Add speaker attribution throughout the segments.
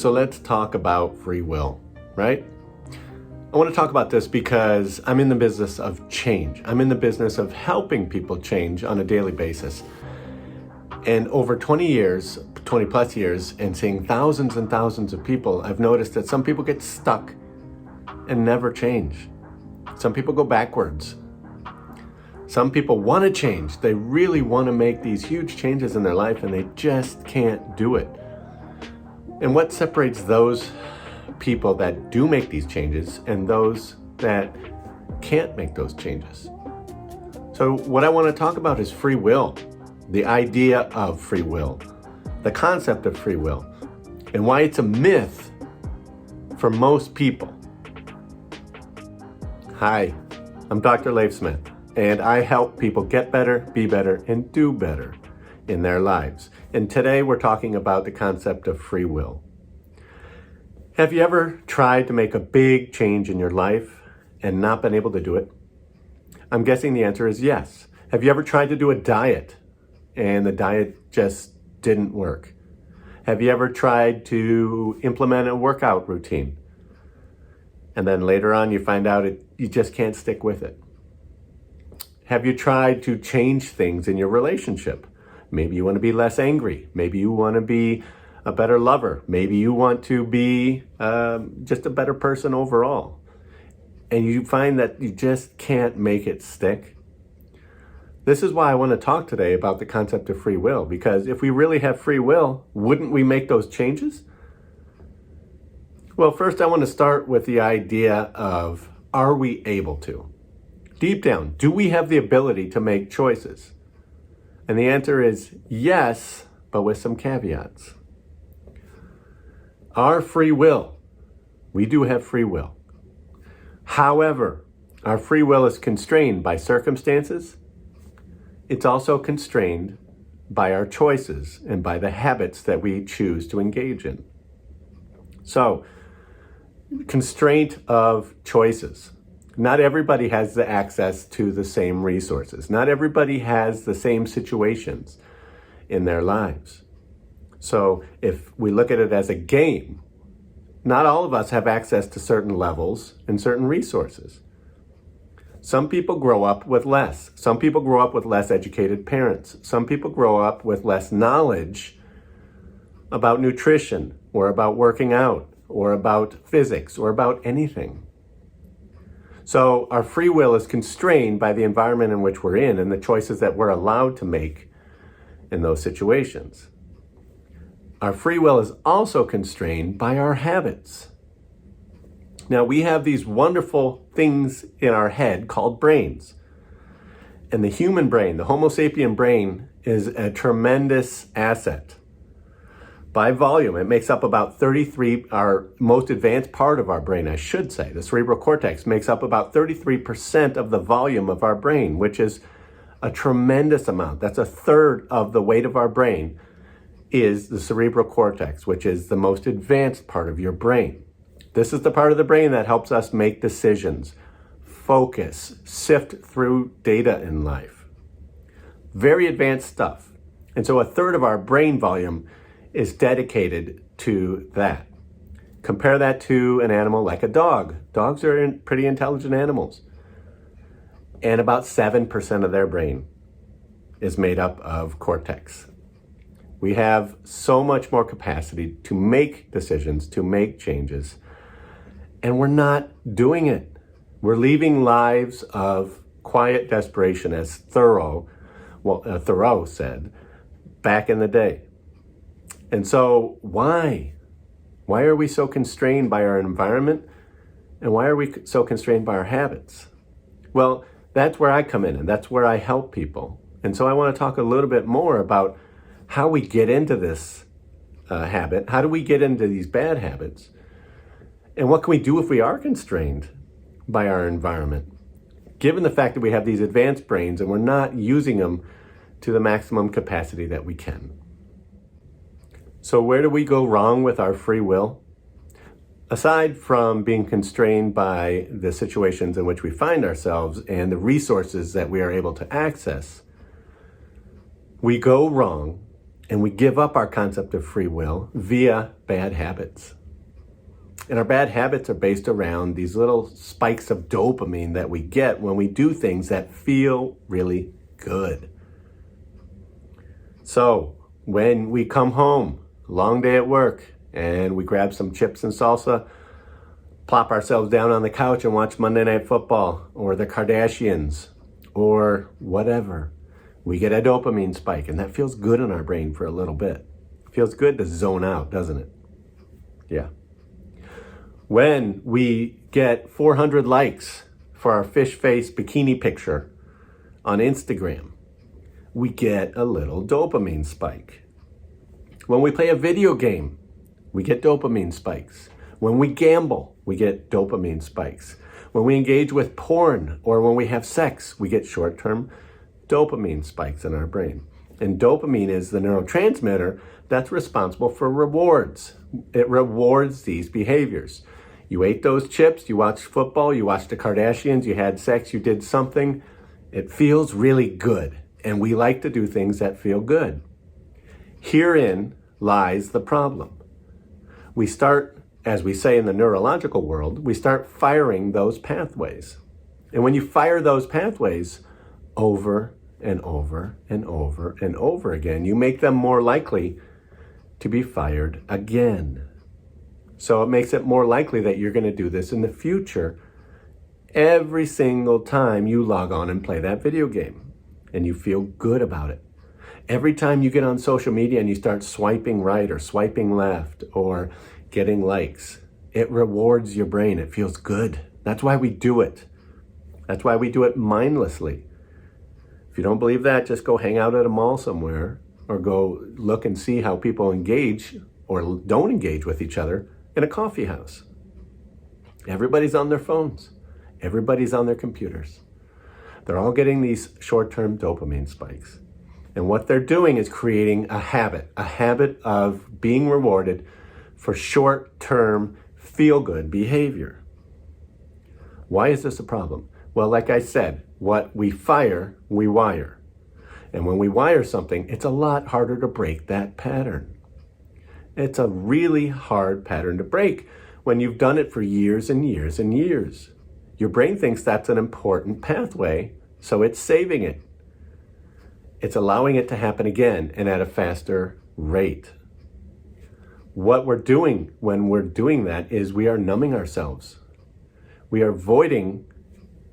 Speaker 1: So let's talk about free will, right? I want to talk about this because I'm in the business of change. I'm in the business of helping people change on a daily basis. And over 20 plus years, and seeing thousands and thousands of people, I've noticed that some people get stuck and never change. Some people go backwards. Some people want to change. They really want to make these huge changes in their life and they just can't do it. And what separates those people that do make these changes and those that can't make those changes? So what I want to talk about is free will, the idea of free will, the concept of free will, and why it's a myth for most people. Hi, I'm Dr. Leif Smith, and I help people get better, be better, and do better in their lives. And today we're talking about the concept of free will. Have you ever tried to make a big change in your life and not been able to do it? I'm guessing the answer is yes. Have you ever tried to do a diet and the diet just didn't work? Have you ever tried to implement a workout routine and then later on you find out you just can't stick with it? Have you tried to change things in your relationship? Maybe you want to be less angry. Maybe you want to be a better lover. Maybe you want to be just a better person overall. And you find that you just can't make it stick. This is why I want to talk today about the concept of free will, because if we really have free will, wouldn't we make those changes? Well, first I want to start with the idea of, are we able to? Deep down, do we have the ability to make choices? And the answer is yes, but with some caveats. Our free will, we do have free will. However, our free will is constrained by circumstances. It's also constrained by our choices and by the habits that we choose to engage in. So, constraint of choices. Not everybody has the access to the same resources. Not everybody has the same situations in their lives. So if we look at it as a game, not all of us have access to certain levels and certain resources. Some people grow up with less. Some people grow up with less educated parents. Some people grow up with less knowledge about nutrition or about working out or about physics or about anything. So our free will is constrained by the environment in which we're in and the choices that we're allowed to make in those situations. Our free will is also constrained by our habits. Now, we have these wonderful things in our head called brains. And the human brain, the Homo sapien brain, is a tremendous asset. By volume, it makes up about 33, our most advanced part of our brain, I should say. The cerebral cortex makes up about 33% of the volume of our brain, which is a tremendous amount. That's a third of the weight of our brain is the cerebral cortex, which is the most advanced part of your brain. This is the part of the brain that helps us make decisions, focus, sift through data in life. Very advanced stuff. And so a third of our brain volume is dedicated to that. Compare that to an animal like a dog. Dogs are pretty intelligent animals. And about 7% of their brain is made up of cortex. We have so much more capacity to make decisions, to make changes, and we're not doing it. We're leaving lives of quiet desperation, as Thoreau said back in the day. And so why? Why are we so constrained by our environment? And why are we so constrained by our habits? Well, that's where I come in and that's where I help people. And so I want to talk a little bit more about how we get into this habit. How do we get into these bad habits? And what can we do if we are constrained by our environment? Given the fact that we have these advanced brains and we're not using them to the maximum capacity that we can. So where do we go wrong with our free will? Aside from being constrained by the situations in which we find ourselves and the resources that we are able to access, we go wrong And we give up our concept of free will via bad habits. And our bad habits are based around these little spikes of dopamine that we get when we do things that feel really good. So when we come home, long day at work, and we grab some chips and salsa, plop ourselves down on the couch and watch Monday Night Football or the Kardashians or whatever, we get a dopamine spike, and that feels good in our brain for a little bit. It feels good to zone out, doesn't it? Yeah. When we get 400 likes for our fish face bikini picture on Instagram, we get a little dopamine spike. When we play a video game, we get dopamine spikes. When we gamble, we get dopamine spikes. When we engage with porn or when we have sex, we get short-term dopamine spikes in our brain. And dopamine is the neurotransmitter that's responsible for rewards. It rewards these behaviors. You ate those chips, you watched football, you watched the Kardashians, you had sex, you did something. It feels really good. And we like to do things that feel good. Herein lies the problem. We start, as we say in the neurological world, we start firing those pathways. And when you fire those pathways over and over and over and over again, you make them more likely to be fired again. So it makes it more likely that you're going to do this in the future every single time you log on and play that video game and you feel good about it. Every time you get on social media and you start swiping right or swiping left or getting likes, it rewards your brain. It feels good. That's why we do it. That's why we do it mindlessly. If you don't believe that, just go hang out at a mall somewhere or go look and see how people engage or don't engage with each other in a coffee house. Everybody's on their phones. Everybody's on their computers. They're all getting these short-term dopamine spikes. And what they're doing is creating a habit of being rewarded for short-term feel-good behavior. Why is this a problem? Well, like I said, what we fire, we wire. And when we wire something, it's a lot harder to break that pattern. It's a really hard pattern to break when you've done it for years and years and years. Your brain thinks that's an important pathway, so it's saving it. It's allowing it to happen again and at a faster rate. What we're doing when we're doing that is we are numbing ourselves. We are avoiding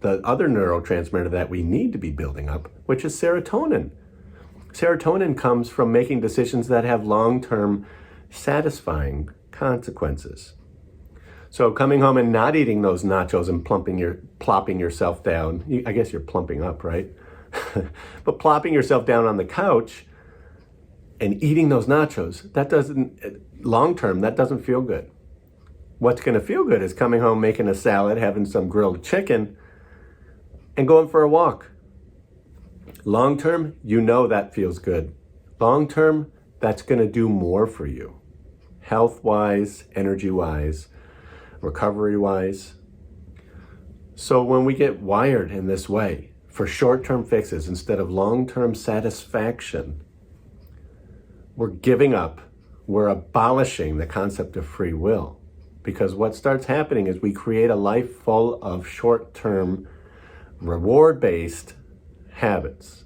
Speaker 1: the other neurotransmitter that we need to be building up, which is serotonin. Serotonin comes from making decisions that have long-term satisfying consequences. So coming home and not eating those nachos and plopping yourself down, I guess you're plumping up, right? But plopping yourself down on the couch and eating those nachos, long-term, that doesn't feel good. What's going to feel good is coming home, making a salad, having some grilled chicken, and going for a walk. Long-term, you know that feels good. Long-term, that's going to do more for you. Health-wise, energy-wise, recovery-wise. So when we get wired in this way for short-term fixes instead of long-term satisfaction, we're giving up, we're abolishing the concept of free will. Because what starts happening is we create a life full of short-term, reward-based habits.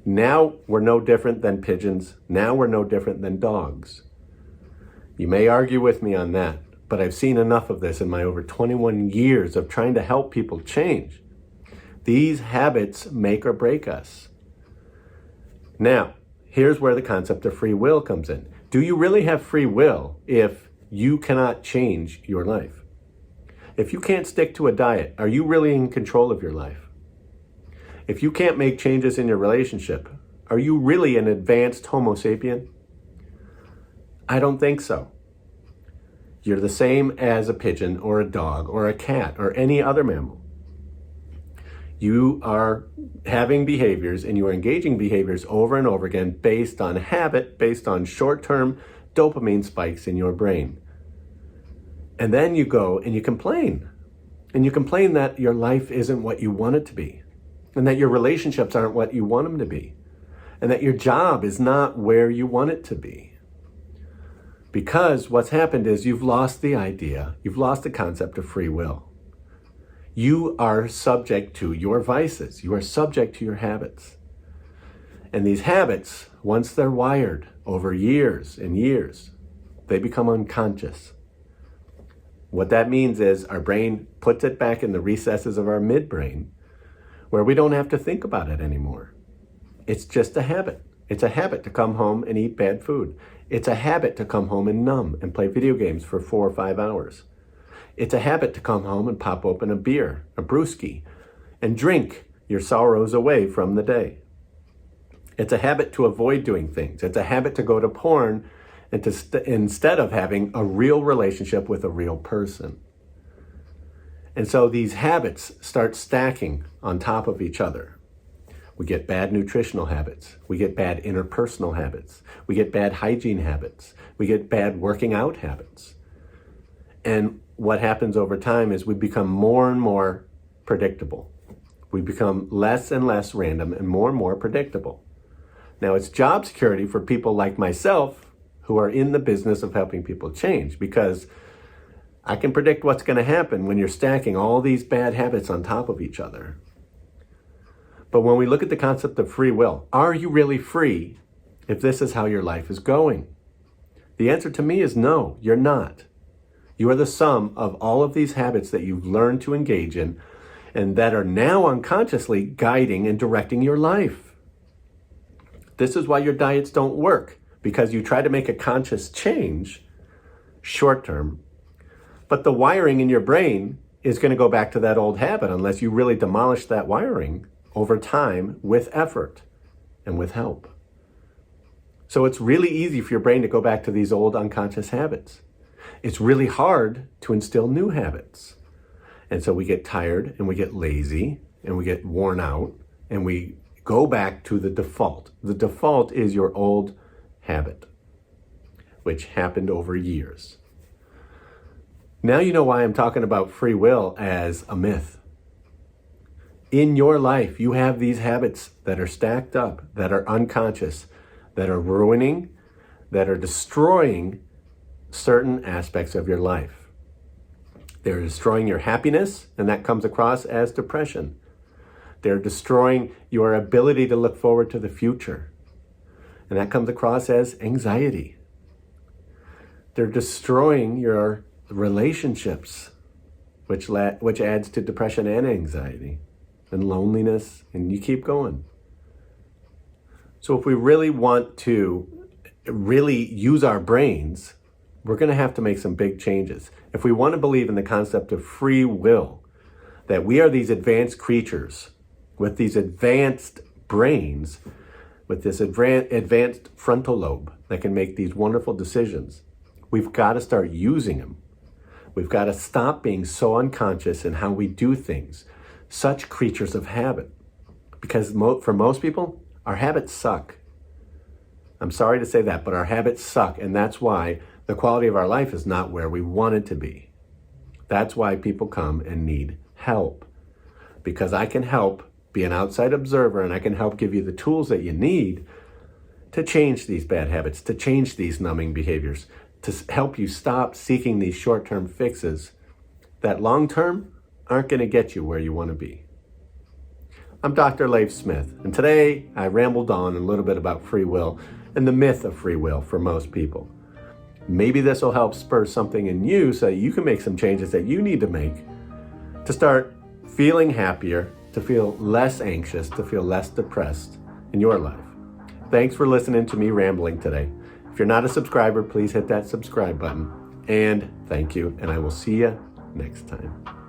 Speaker 1: Now we're no different than pigeons. Now we're no different than dogs. You may argue with me on that, but I've seen enough of this in my over 21 years of trying to help people change. These habits make or break us. Now, here's where the concept of free will comes in. Do you really have free will if you cannot change your life? If you can't stick to a diet, are you really in control of your life? If you can't make changes in your relationship, are you really an advanced Homo sapien? I don't think so. You're the same as a pigeon or a dog or a cat or any other mammal. You are having behaviors and you are engaging behaviors over and over again based on habit, based on short-term dopamine spikes in your brain. And then you go and you complain. And you complain that your life isn't what you want it to be. And that your relationships aren't what you want them to be. and that your job is not where you want it to be. Because what's happened is you've lost the concept of free will. You are subject to your vices. You are subject to your habits. And these habits, once they're wired over years and years, they become unconscious. What that means is our brain puts it back in the recesses of our midbrain where we don't have to think about it anymore. It's just a habit. It's a habit to come home and eat bad food. It's a habit to come home and numb and play video games for 4 or 5 hours. It's a habit to come home and pop open a beer, a brewski, and drink your sorrows away from the day. It's a habit to avoid doing things. It's a habit to go to porn and instead of having a real relationship with a real person. And so these habits start stacking on top of each other. We get bad nutritional habits. We get bad interpersonal habits. We get bad hygiene habits. We get bad working out habits. And what happens over time is we become more and more predictable. We become less and less random and more predictable. Now, it's job security for people like myself who are in the business of helping people change, because I can predict what's going to happen when you're stacking all these bad habits on top of each other. But when we look at the concept of free will, are you really free if this is how your life is going? The answer to me is no, you're not. You are the sum of all of these habits that you've learned to engage in and that are now unconsciously guiding and directing your life. This is why your diets don't work, because you try to make a conscious change short term, but the wiring in your brain is going to go back to that old habit unless you really demolish that wiring over time with effort and with help. So it's really easy for your brain to go back to these old unconscious habits. It's really hard to instill new habits. And so we get tired and we get lazy and we get worn out and we go back to the default. The default is your old habit, which happened over years. Now you know why I'm talking about free will as a myth. In your life, you have these habits that are stacked up, that are unconscious, that are ruining, that are destroying certain aspects of your life. They're destroying your happiness, and that comes across as depression. They're destroying your ability to look forward to the future, and that comes across as anxiety. They're destroying your relationships, which adds to depression and anxiety and loneliness, and you keep going. So if we really want to really use our brains, we're going to have to make some big changes. If we want to believe in the concept of free will, that we are these advanced creatures with these advanced brains, with this advanced frontal lobe that can make these wonderful decisions, we've got to start using them. We've got to stop being so unconscious in how we do things, such creatures of habit. Because for most people, our habits suck. I'm sorry to say that, but our habits suck, and that's why the quality of our life is not where we want it to be. That's why people come and need help. Because I can help be an outside observer, and I can help give you the tools that you need to change these bad habits, to change these numbing behaviors, to help you stop seeking these short-term fixes that long-term aren't going to get you where you want to be. I'm Dr. Leif Smith, and today I rambled on a little bit about free will and the myth of free will for most people. Maybe this will help spur something in you so that you can make some changes that you need to make to start feeling happier, to feel less anxious, to feel less depressed in your life. Thanks for listening to me rambling today. If you're not a subscriber, please hit that subscribe button. And thank you, and I will see you next time.